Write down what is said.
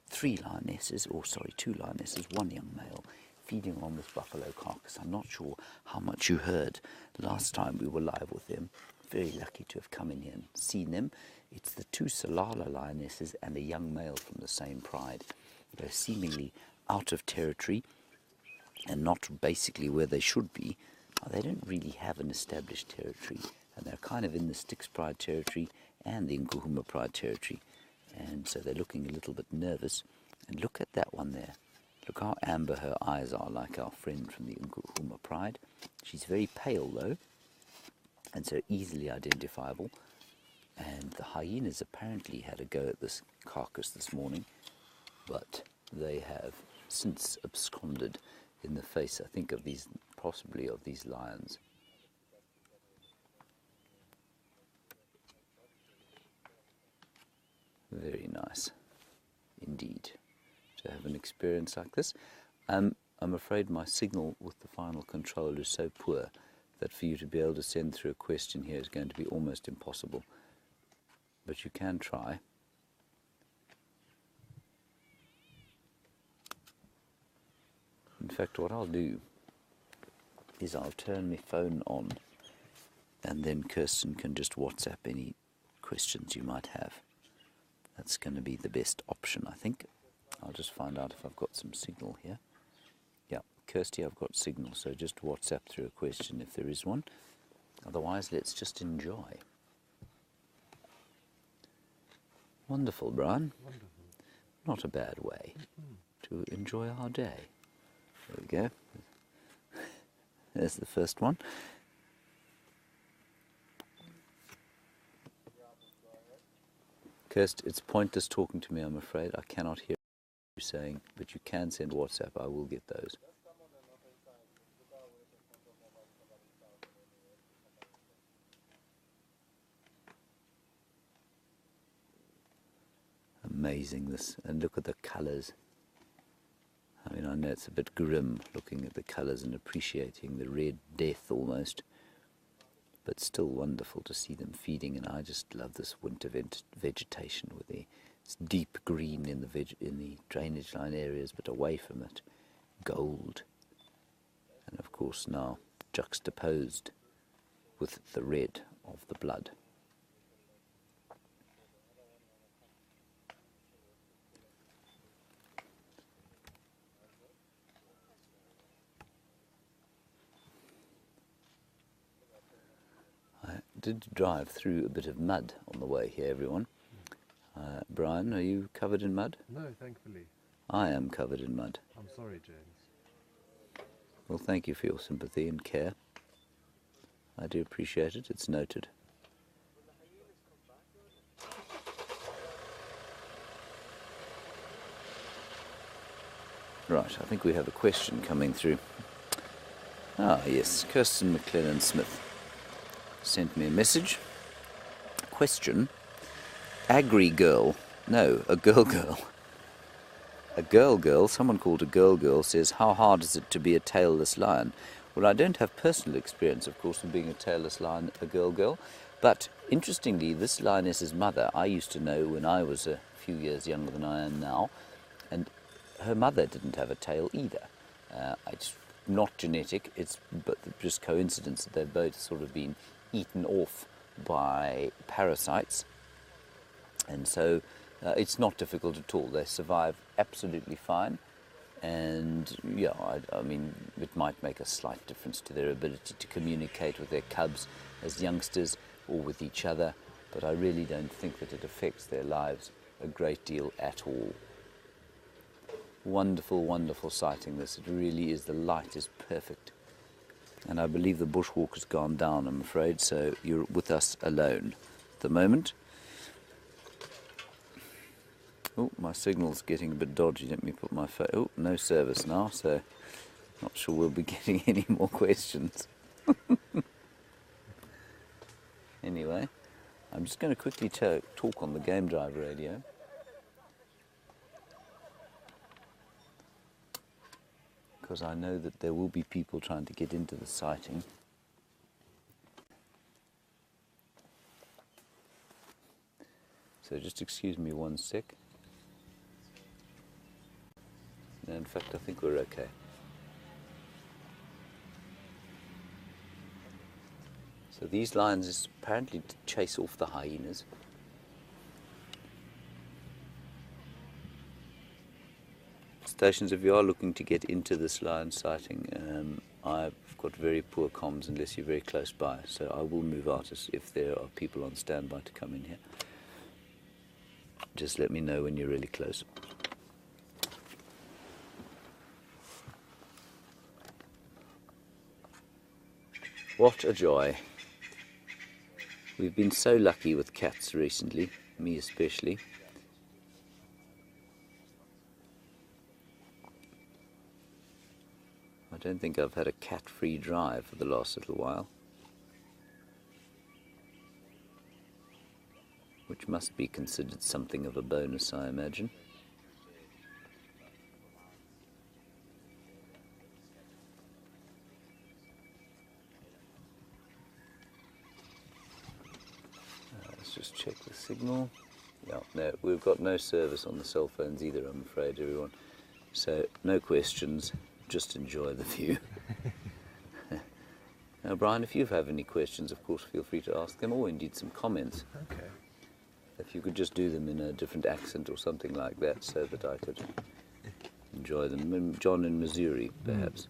two lionesses, one young male, feeding on this buffalo carcass. I'm not sure how much you heard last time we were live with them. Very lucky to have come in here and seen them. It's the two Tsalala lionesses and a young male from the same pride. They're seemingly out of territory and not basically where they should be. They don't really have an established territory, and they're kind of in the Styx Pride territory and the Nkuhuma Pride territory, and so they're looking a little bit nervous. And look at that one there. Look how amber her eyes are, like our friend from the Nkuhuma Pride. She's very pale though, and so easily identifiable. And the hyenas apparently had a go at this carcass this morning, but they have since absconded in the face, I think, of these, possibly of these lions. Very nice indeed to have an experience like this. I'm afraid my signal with the final control is so poor that for you to be able to send through a question here is going to be almost impossible. But you can try. In fact, what I'll do is I'll turn my phone on, and then Kirsten can just WhatsApp any questions you might have. That's going to be the best option, I think. I'll just find out if I've got some signal here. Yeah, Kirsty, I've got signal, so just WhatsApp through a question if there is one. Otherwise, let's just enjoy. Wonderful, Brian. Wonderful. Not a bad way to enjoy our day. There we go. There's the first one. Kirst, it's pointless talking to me, I'm afraid. I cannot hear you saying, but you can send WhatsApp. I will get those. Amazing this, and look at the colours. I mean, I know it's a bit grim looking at the colours and appreciating the red death almost, but still wonderful to see them feeding. And I just love this winter vegetation with it's deep green in the drainage line areas, but away from it, gold, and of course now juxtaposed with the red of the blood. I did drive through a bit of mud on the way here, everyone. Brian, are you covered in mud? No, thankfully. I am covered in mud. I'm sorry, James. Well, thank you for your sympathy and care. I do appreciate it. It's noted. Right, I think we have a question coming through. Ah, yes, Kirsten McLennan Smith sent me a message. Question: Agri girl, no, a girl. A girl, someone called a girl says, how hard is it to be a tailless lion? Well, I don't have personal experience, of course, of being a tailless lion, a girl, but interestingly, this lioness's mother, I used to know when I was a few years younger than I am now, and her mother didn't have a tail either. It's not genetic, it's but just coincidence that they've both sort of been eaten off by parasites, and so it's not difficult at all. They survive absolutely fine, and yeah, I mean, it might make a slight difference to their ability to communicate with their cubs as youngsters or with each other, but I really don't think that it affects their lives a great deal at all. Wonderful, wonderful sighting this. It really is. The light is perfect. And I believe the bushwalk has gone down, I'm afraid, so you're with us alone at the moment. Oh, my signal's getting a bit dodgy. Let me put my phone... Oh, no service now, so not sure we'll be getting any more questions. Anyway, I'm just going to quickly talk on the Game Drive radio. Because I know that there will be people trying to get into the sighting. So just excuse me one sec. No, in fact, I think we're okay. So these lions is apparently to chase off the hyenas. Stations, if you are looking to get into this lion sighting, I've got very poor comms unless you're very close by, so I will move out if there are people on standby to come in here. Just let me know when you're really close. What a joy. We've been so lucky with cats recently, me especially. I don't think I've had a cat-free drive for the last little while, which must be considered something of a bonus, I imagine. Let's just check the signal. Yeah, no, we've got no service on the cell phones either, I'm afraid, everyone. So, no questions, just enjoy the view. Now, Brian, if you have any questions, of course, feel free to ask them, or indeed some comments. Okay. If you could just do them in a different accent or something like that, so that I could enjoy them. John in Missouri, perhaps.